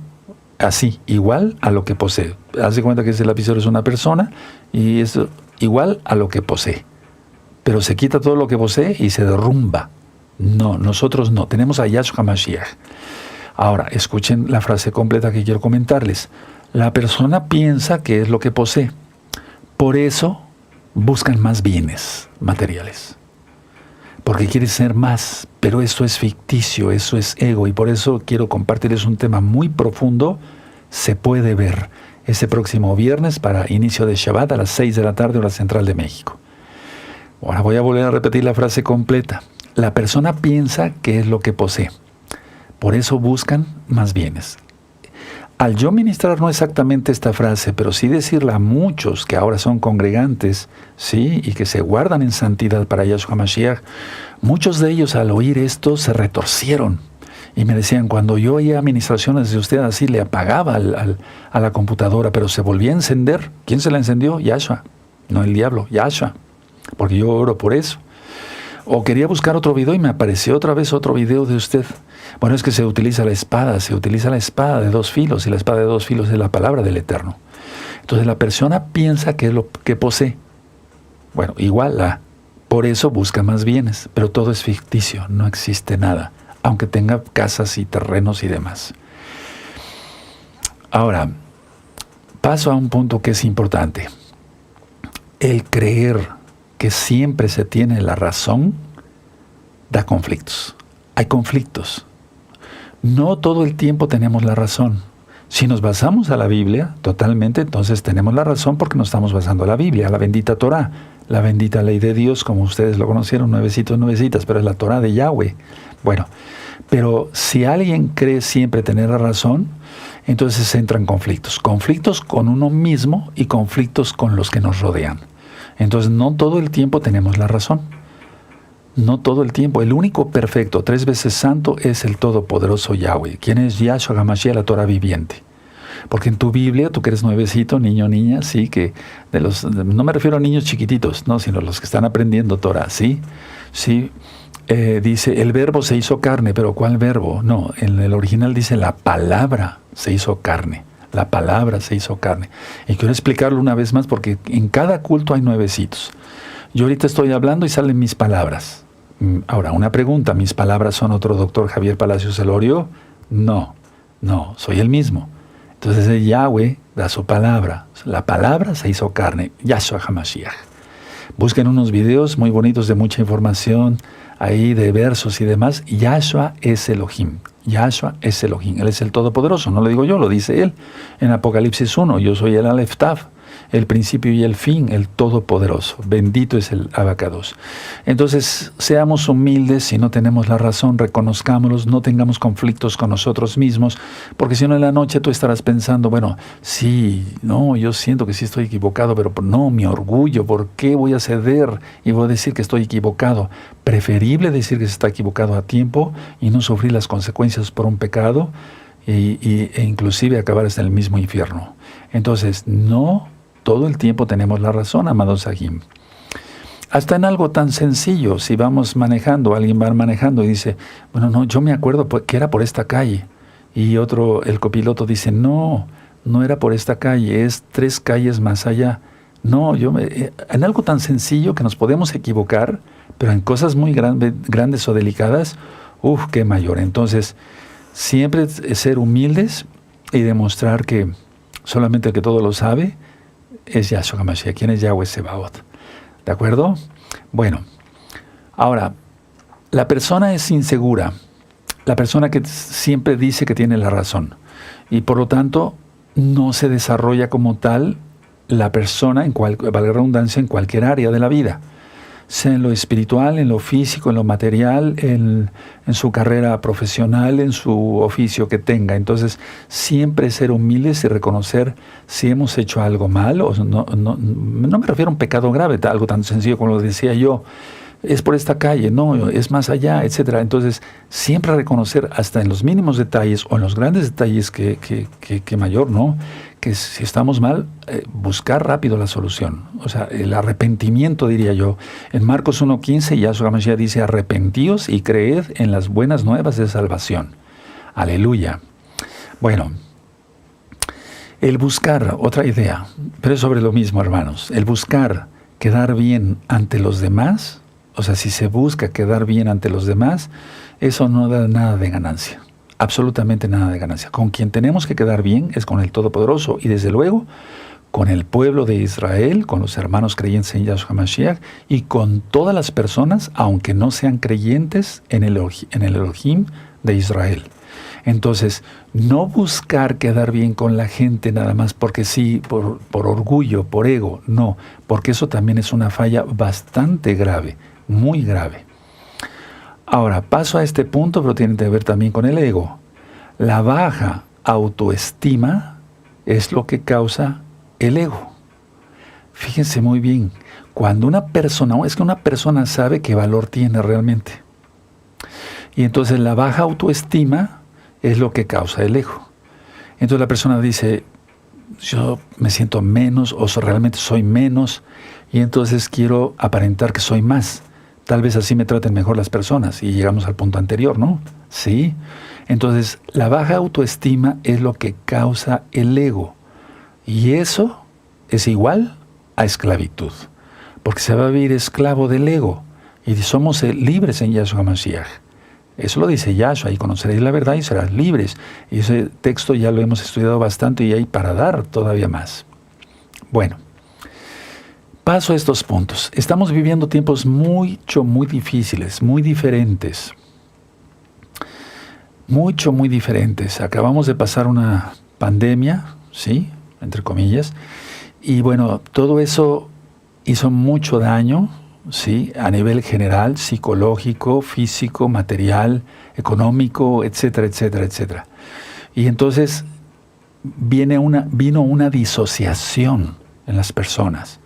Así, igual a lo que posee. Haz de cuenta que ese lapicero es una persona y es igual a lo que posee. Pero se quita todo lo que posee y se derrumba. No, nosotros no. Tenemos a Yahshua Mashiach. Ahora, escuchen la frase completa que quiero comentarles. La persona piensa que es lo que posee. Por eso buscan más bienes materiales. Porque quiere ser más. Pero eso es ficticio, eso es ego. Y por eso quiero compartirles un tema muy profundo. Se puede ver ese próximo viernes para inicio de Shabbat a las 6 de la tarde, hora central de México. Ahora voy a volver a repetir la frase completa. La persona piensa que es lo que posee. Por eso buscan más bienes. Al yo ministrar no exactamente esta frase, pero sí decirla a muchos que ahora son congregantes, ¿sí? Y que se guardan en santidad para Yahshua Mashiach, muchos de ellos al oír esto se retorcieron. Y me decían, cuando yo oía administraciones de usted así, le apagaba a la computadora, pero se volvía a encender. ¿Quién se la encendió? Yahshua. No el diablo, Yahshua. Porque yo oro por eso. O quería buscar otro video y me apareció otra vez otro video de usted. Bueno, es que se utiliza la espada de 2 filos, y la espada de 2 filos es la palabra del Eterno. Entonces la persona piensa que es lo que posee. Bueno, igual por eso busca más bienes, pero todo es ficticio, no existe nada, aunque tenga casas y terrenos y demás. Ahora, paso a un punto que es importante. El creer que siempre se tiene la razón, da conflictos. Hay conflictos. No todo el tiempo tenemos la razón. Si nos basamos a la Biblia totalmente, entonces tenemos la razón porque nos estamos basando a la Biblia, a la bendita Torá, la bendita ley de Dios, como ustedes lo conocieron, nuevecitos, nuevecitas, pero es la Torah de Yahweh. Bueno, pero si alguien cree siempre tener la razón, entonces entran conflictos. Conflictos con uno mismo y conflictos con los que nos rodean. Entonces no todo el tiempo tenemos la razón. No todo el tiempo. El único perfecto, 3 veces santo, es el todopoderoso Yahweh, quien es Yahshua HaMashiach, la Torah viviente. Porque en tu Biblia, tú que eres nuevecito, niño, niña, sí, que no me refiero a niños chiquititos, no, sino los que están aprendiendo Torah, sí, sí, dice, el verbo se hizo carne, pero ¿cuál verbo? No, en el original dice la palabra se hizo carne. La palabra se hizo carne. Y quiero explicarlo una vez más porque en cada culto hay nuevecitos. Yo ahorita estoy hablando y salen mis palabras. Ahora, una pregunta, ¿mis palabras son otro doctor Javier Palacios Elorio? No, soy el mismo. Entonces el Yahweh da su palabra. La palabra se hizo carne, Yahshua HaMashiach. Busquen unos videos muy bonitos de mucha información, ahí de versos y demás. Yahshua es Elohim. Yahshua es Elohim. Él es el Todopoderoso. No lo digo yo, lo dice Él. En Apocalipsis 1, yo soy el Aleph Tav, el principio y el fin, el Todopoderoso. Bendito es el Abacados. Entonces, seamos humildes. Si no tenemos la razón, reconozcámoslos. No tengamos conflictos con nosotros mismos, porque si no en la noche tú estarás pensando, bueno, sí, no, yo siento que sí estoy equivocado, pero no, mi orgullo, ¿por qué voy a ceder y voy a decir que estoy equivocado? Preferible decir que se está equivocado a tiempo y no sufrir las consecuencias por un pecado e inclusive acabar hasta en el mismo infierno. Entonces, no todo el tiempo tenemos la razón, amados Sahim. Hasta en algo tan sencillo, si vamos manejando, alguien va manejando y dice, bueno, no, yo me acuerdo que era por esta calle. Y el copiloto dice, no era por esta calle, es 3 calles más allá. No, en algo tan sencillo que nos podemos equivocar, pero en cosas muy grandes o delicadas, qué mayor. Entonces, siempre ser humildes y demostrar que solamente el que todo lo sabe es Yahshua HaMashiach, quien es Yahweh Sebaot. ¿De acuerdo? Bueno, ahora, la persona es insegura, la persona que siempre dice que tiene la razón, y por lo tanto no se desarrolla como tal la persona, valga la redundancia, en cualquier área de la vida, sea en lo espiritual, en lo físico, en lo material, en su carrera profesional, en su oficio que tenga. Entonces, siempre ser humildes y reconocer si hemos hecho algo mal, o no me refiero a un pecado grave, algo tan sencillo como lo decía yo, es por esta calle, no, es más allá, etc. Entonces, siempre reconocer hasta en los mínimos detalles o en los grandes detalles que mayor, ¿no? Que si estamos mal, buscar rápido la solución. O sea, el arrepentimiento, diría yo. En Marcos 1:15, Yahshua HaMashiach dice, arrepentíos y creed en las buenas nuevas de salvación. Aleluya. Bueno, el buscar, otra idea, pero es sobre lo mismo, hermanos. El buscar quedar bien ante los demás, o sea, si se busca quedar bien ante los demás, eso no da nada de ganancia. Absolutamente nada de ganancia. Con quien tenemos que quedar bien es con el Todopoderoso y desde luego con el pueblo de Israel, con los hermanos creyentes en Yahshua HaMashiach y con todas las personas, aunque no sean creyentes en el Elohim de Israel. Entonces, no buscar quedar bien con la gente nada más porque sí, por orgullo, por ego, no, porque eso también es una falla bastante grave, muy grave. Ahora, paso a este punto, pero tiene que ver también con el ego. La baja autoestima es lo que causa el ego. Fíjense muy bien, cuando una persona sabe qué valor tiene realmente. Y entonces la baja autoestima es lo que causa el ego. Entonces la persona dice, yo me siento menos o realmente soy menos y entonces quiero aparentar que soy más. Tal vez así me traten mejor las personas y llegamos al punto anterior, ¿no? Sí. Entonces, la baja autoestima es lo que causa el ego. Y eso es igual a esclavitud. Porque se va a vivir esclavo del ego. Y somos libres en Yahshua HaMashiach. Eso lo dice Yahshua, y conoceréis la verdad y serás libres. Y ese texto ya lo hemos estudiado bastante y hay para dar todavía más. Bueno. Paso a estos puntos. Estamos viviendo tiempos muy difíciles, muy diferentes. Muy diferentes. Acabamos de pasar una pandemia, ¿sí? Entre comillas. Y bueno, todo eso hizo mucho daño, ¿sí? A nivel general, psicológico, físico, material, económico, etcétera, etcétera, etcétera. Y entonces vino una disociación en las personas.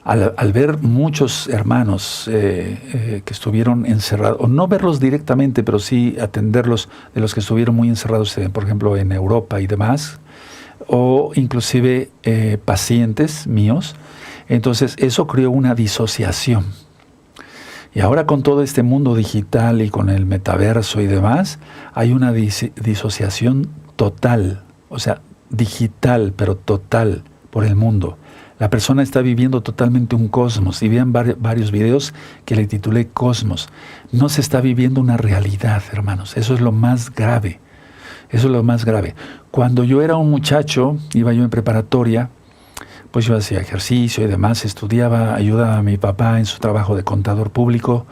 Al ver muchos hermanos que estuvieron encerrados, o no verlos directamente, pero sí atenderlos, de los que estuvieron muy encerrados, por ejemplo, en Europa y demás, o inclusive pacientes míos, entonces eso creó una disociación. Y ahora con todo este mundo digital y con el metaverso y demás, hay una disociación total, o sea, digital, pero total por el mundo. La persona está viviendo totalmente un cosmos, y vean varios videos que le titulé Cosmos. No se está viviendo una realidad, hermanos. Eso es lo más grave. Eso es lo más grave. Cuando yo era un muchacho, iba yo en preparatoria, pues yo hacía ejercicio y demás, estudiaba, ayudaba a mi papá en su trabajo de contador público,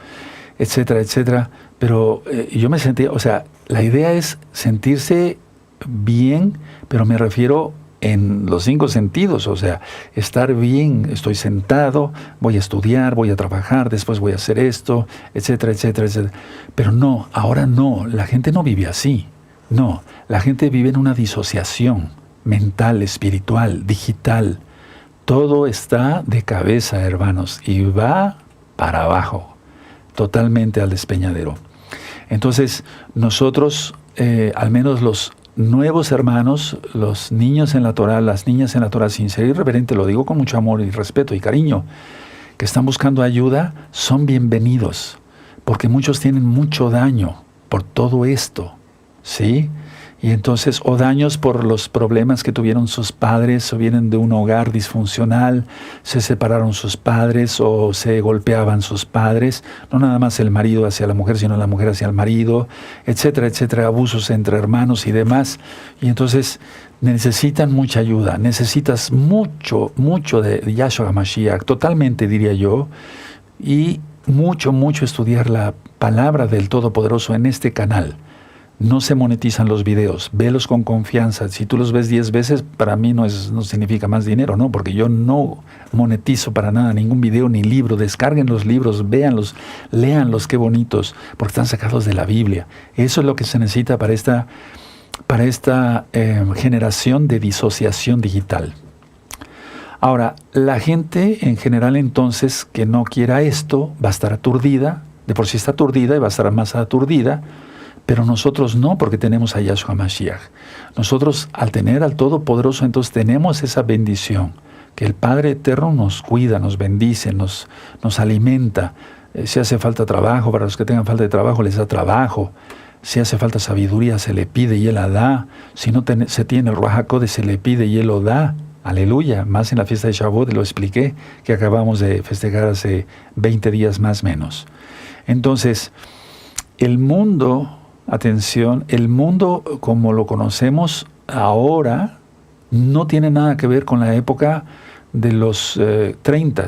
etcétera, etcétera. Pero yo me sentía, o sea, la idea es sentirse bien, pero me refiero en los 5 sentidos, o sea, estar bien, estoy sentado, voy a estudiar, voy a trabajar, después voy a hacer esto, etcétera, etcétera, etcétera. Pero no, ahora no, la gente no vive así. No, la gente vive en una disociación mental, espiritual, digital. Todo está de cabeza, hermanos, y va para abajo, totalmente al despeñadero. Entonces, nosotros, al menos los nuevos hermanos, los niños en la Torah, las niñas en la Torah, sin ser irreverente, lo digo con mucho amor y respeto y cariño, que están buscando ayuda, son bienvenidos, porque muchos tienen mucho daño por todo esto, ¿sí? Y entonces, o daños por los problemas que tuvieron sus padres, o vienen de un hogar disfuncional, se separaron sus padres, o se golpeaban sus padres, no nada más el marido hacia la mujer, sino la mujer hacia el marido, etcétera, etcétera, abusos entre hermanos y demás. Y entonces necesitan mucha ayuda, necesitas mucho, mucho de Yahshua HaMashiach, totalmente diría yo, y mucho, mucho estudiar la palabra del Todopoderoso en este canal. No se monetizan los videos, velos con confianza. Si tú los ves 10 veces, para mí no significa más dinero, ¿no? Porque yo no monetizo para nada ningún video ni libro. Descarguen los libros, véanlos, léanlos, qué bonitos, porque están sacados de la Biblia. Eso es lo que se necesita para esta generación de disociación digital. Ahora, la gente en general entonces que no quiera esto va a estar aturdida, de por sí está aturdida y va a estar más aturdida. Pero nosotros no, porque tenemos a Yahshua Mashiach. Nosotros, al tener al Todopoderoso, entonces tenemos esa bendición, que el Padre Eterno nos cuida, nos bendice, nos alimenta. Si hace falta trabajo, para los que tengan falta de trabajo, les da trabajo. Si hace falta sabiduría, se le pide y Él la da. Si no se tiene el Ruach HaKodesh, se le pide y Él lo da. Aleluya. Más en la fiesta de Shavuot, lo expliqué, que acabamos de festejar hace 20 días más o menos. Entonces, el mundo... Atención, el mundo como lo conocemos ahora no tiene nada que ver con la época de los 30,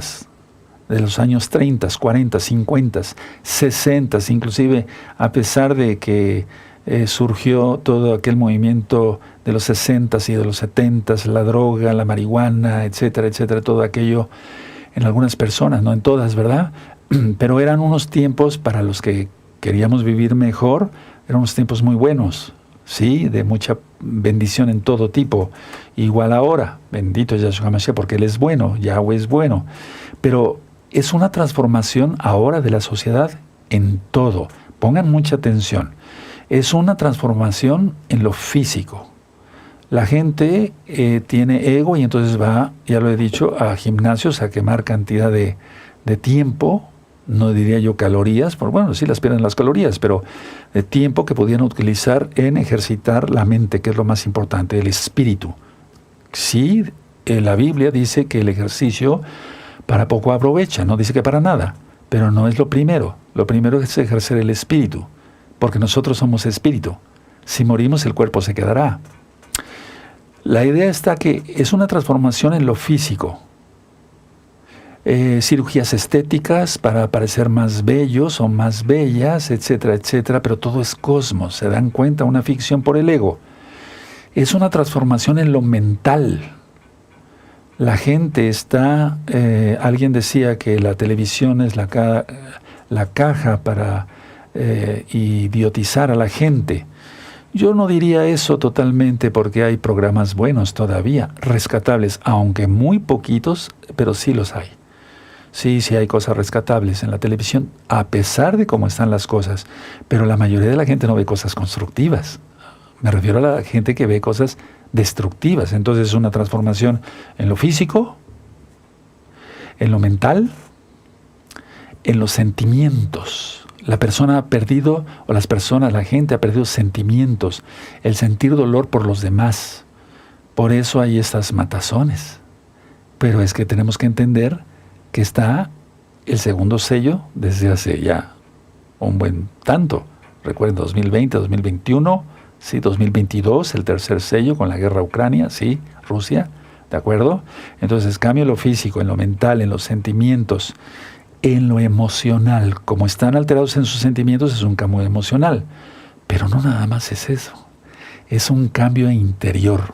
de los años 30, 40, 50, 60, inclusive a pesar de que surgió todo aquel movimiento de los 60 y de los 70, la droga, la marihuana, etcétera, etcétera, todo aquello en algunas personas, no en todas, ¿verdad? Pero eran unos tiempos para los que queríamos vivir mejor. Eran unos tiempos muy buenos, ¿sí? De mucha bendición en todo tipo. Igual ahora, bendito es Yahshua HaMashiach, porque Él es bueno, Yahweh es bueno. Pero es una transformación ahora de la sociedad en todo. Pongan mucha atención. Es una transformación en lo físico. La gente tiene ego y entonces va, ya lo he dicho, a gimnasios a quemar cantidad de tiempo. No diría yo calorías, bueno, sí las pierden las calorías, pero de tiempo que podían utilizar en ejercitar la mente, que es lo más importante, el espíritu. Sí, la Biblia dice que el ejercicio para poco aprovecha, no dice que para nada, pero no es lo primero. Lo primero es ejercer el espíritu, porque nosotros somos espíritu. Si morimos, el cuerpo se quedará. La idea está que es una transformación en lo físico. Cirugías estéticas para parecer más bellos o más bellas, etcétera, etcétera, pero todo es cosmos, ¿se dan cuenta? Una ficción por el ego. Es una transformación en lo mental. La gente está, alguien decía que la televisión es la caja para idiotizar a la gente. Yo no diría eso totalmente porque hay programas buenos todavía, rescatables, aunque muy poquitos, pero sí los hay. Sí, sí hay cosas rescatables en la televisión, a pesar de cómo están las cosas, pero la mayoría de la gente no ve cosas constructivas. Me refiero a la gente que ve cosas destructivas. Entonces es una transformación en lo físico, en lo mental, en los sentimientos. La persona ha perdido, o las personas, la gente ha perdido sentimientos, el sentir dolor por los demás. Por eso hay estas matazones. Pero es que tenemos que entender que está el segundo sello desde hace ya un buen tanto. Recuerden, 2020, 2021, sí, 2022, el tercer sello con la guerra a Ucrania, sí, Rusia, ¿de acuerdo? Entonces cambio en lo físico, en lo mental, en los sentimientos, en lo emocional. Como están alterados en sus sentimientos, es un cambio emocional. Pero no nada más es eso. Es un cambio interior.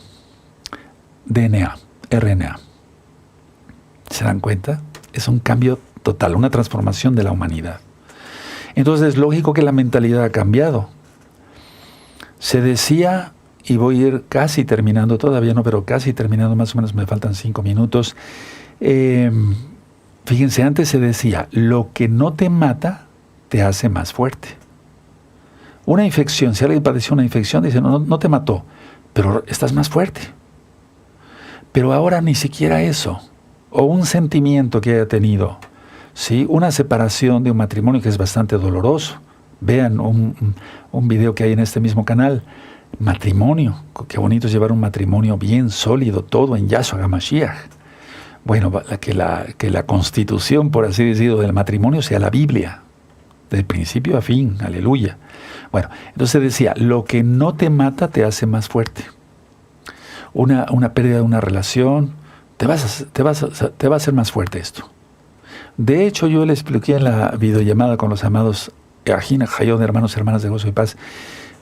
DNA, RNA. ¿Se dan cuenta? Es un cambio total, una transformación de la humanidad. Entonces es lógico que la mentalidad ha cambiado. Se decía, y voy a ir casi terminando, todavía no, pero casi terminando, más o menos me faltan 5 minutos. Fíjense, antes se decía, lo que no te mata, te hace más fuerte. Una infección, si alguien padeció una infección, dice, no te mató, pero estás más fuerte. Pero ahora ni siquiera eso. O un sentimiento que haya tenido, ¿sí? Una separación de un matrimonio que es bastante doloroso. Vean un video que hay en este mismo canal. Matrimonio. Qué bonito es llevar un matrimonio bien sólido, todo en Yahshua HaMashiach. Bueno, que la constitución, por así decirlo, del matrimonio sea la Biblia. De principio a fin. Aleluya. Bueno, entonces decía, lo que no te mata te hace más fuerte. Una pérdida de una relación, te va a hacer más fuerte esto. De hecho, yo le expliqué en la videollamada con los amados Ajina, Jayón, hermanos y hermanas de Gozo y Paz,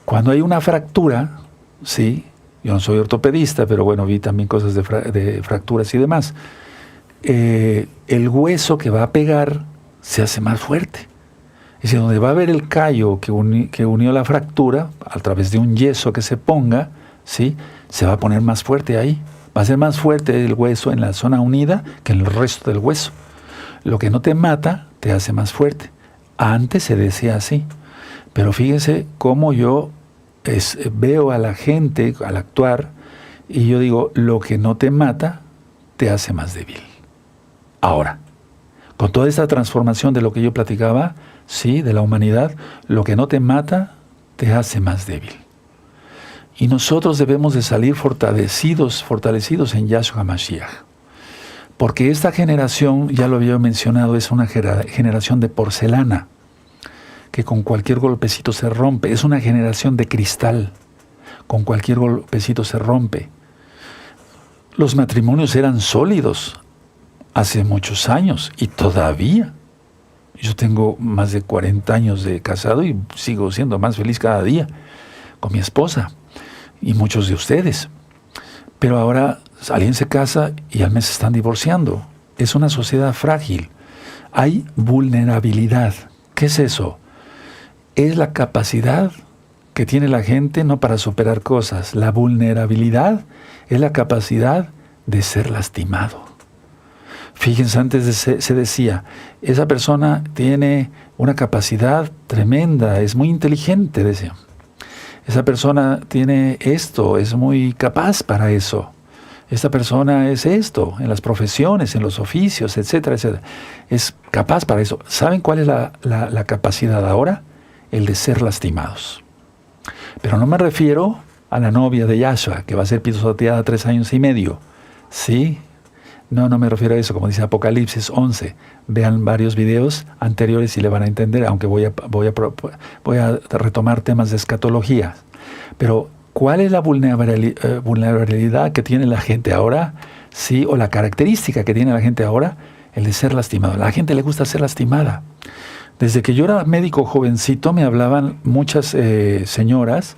cuando hay una fractura, sí, yo no soy ortopedista, pero bueno, vi también cosas de fracturas y demás, el hueso que va a pegar se hace más fuerte. Es decir, donde va a haber el callo que unió la fractura, a través de un yeso que se ponga, ¿sí?, se va a poner más fuerte ahí. Va a ser más fuerte el hueso en la zona unida que en el resto del hueso. Lo que no te mata, te hace más fuerte. Antes se decía así. Pero fíjense cómo yo veo a la gente al actuar y yo digo, lo que no te mata, te hace más débil. Ahora, con toda esta transformación de lo que yo platicaba, sí, de la humanidad, lo que no te mata, te hace más débil. Y nosotros debemos de salir fortalecidos en Yahshua HaMashiach. Porque esta generación, ya lo había mencionado, es una generación de porcelana, que con cualquier golpecito se rompe. Es una generación de cristal, con cualquier golpecito se rompe. Los matrimonios eran sólidos hace muchos años y todavía. Yo tengo más de 40 años de casado y sigo siendo más feliz cada día con mi esposa. Y muchos de ustedes. Pero ahora alguien se casa y al mes se están divorciando. Es una sociedad frágil. Hay vulnerabilidad. ¿Qué es eso? Es la capacidad que tiene la gente no para superar cosas. La vulnerabilidad es la capacidad de ser lastimado. Fíjense, antes se decía, esa persona tiene una capacidad tremenda, es muy inteligente, decía. Esa persona tiene esto, es muy capaz para eso. Esta persona es esto, en las profesiones, en los oficios, etcétera, etcétera. Es capaz para eso. ¿Saben cuál es la capacidad ahora? El de ser lastimados. Pero no me refiero a la novia de Yahshua, que va a ser pisoteada 3 años y medio. ¿Sí? No me refiero a eso, como dice Apocalipsis 11. Vean varios videos anteriores y le van a entender, aunque voy a retomar temas de escatología. Pero, ¿cuál es la vulnerabilidad que tiene la gente ahora? Sí, o la característica que tiene la gente ahora, el de ser lastimado. A la gente le gusta ser lastimada. Desde que yo era médico jovencito, me hablaban muchas señoras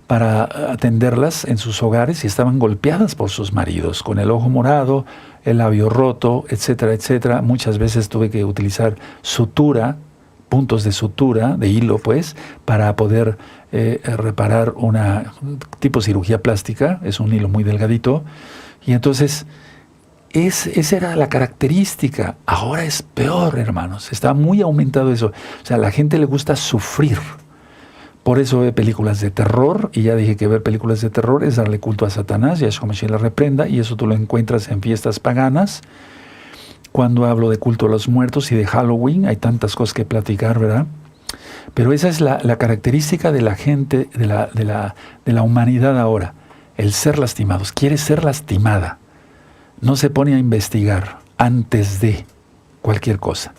para atenderlas en sus hogares y estaban golpeadas por sus maridos, con el ojo morado, el labio roto, etcétera, etcétera. Muchas veces tuve que utilizar sutura, puntos de sutura, de hilo pues, para poder reparar una tipo cirugía plástica, es un hilo muy delgadito, y entonces esa era la característica. Ahora es peor, hermanos, está muy aumentado eso. O sea, a la gente le gusta sufrir. Por eso ve películas de terror, y ya dije que ver películas de terror es darle culto a Satanás, Yahshua Mashiach le reprenda, y eso tú lo encuentras en fiestas paganas. Cuando hablo de culto a los muertos y de Halloween, hay tantas cosas que platicar, ¿verdad? Pero esa es la característica de la gente, de la humanidad ahora, el ser lastimados. Quiere ser lastimada. No se pone a investigar antes de cualquier cosa.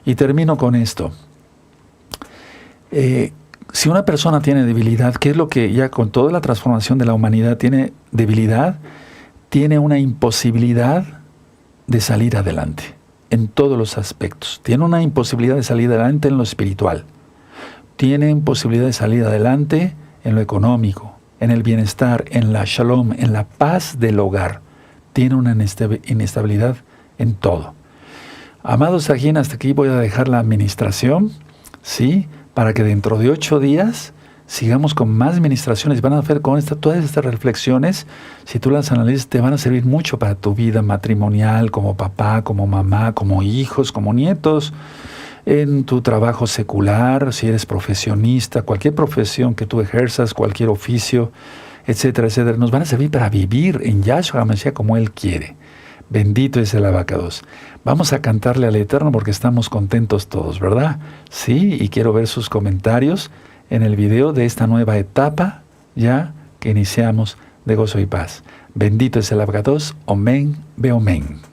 Y termino con esto. Si una persona tiene debilidad, ¿qué es lo que ya con toda la transformación de la humanidad tiene debilidad? Tiene una imposibilidad de salir adelante en todos los aspectos. Tiene una imposibilidad de salir adelante en lo espiritual. Tiene imposibilidad de salir adelante en lo económico, en el bienestar, en la shalom, en la paz del hogar. Tiene una inestabilidad en todo. Amados Sajín, hasta aquí voy a dejar la administración, ¿sí? Para que dentro de 8 días sigamos con más administraciones. Van a ver con todas estas reflexiones, si tú las analizas, te van a servir mucho para tu vida matrimonial, como papá, como mamá, como hijos, como nietos, en tu trabajo secular, si eres profesionista, cualquier profesión que tú ejerzas, cualquier oficio, etcétera, etcétera. Nos van a servir para vivir en Yahshua HaMashiach como Él quiere. Bendito es el abacados. Vamos a cantarle al Eterno porque estamos contentos todos, ¿verdad? Sí, y quiero ver sus comentarios en el video de esta nueva etapa ya que iniciamos de gozo y paz. Bendito es el abacados. Omen, be omen.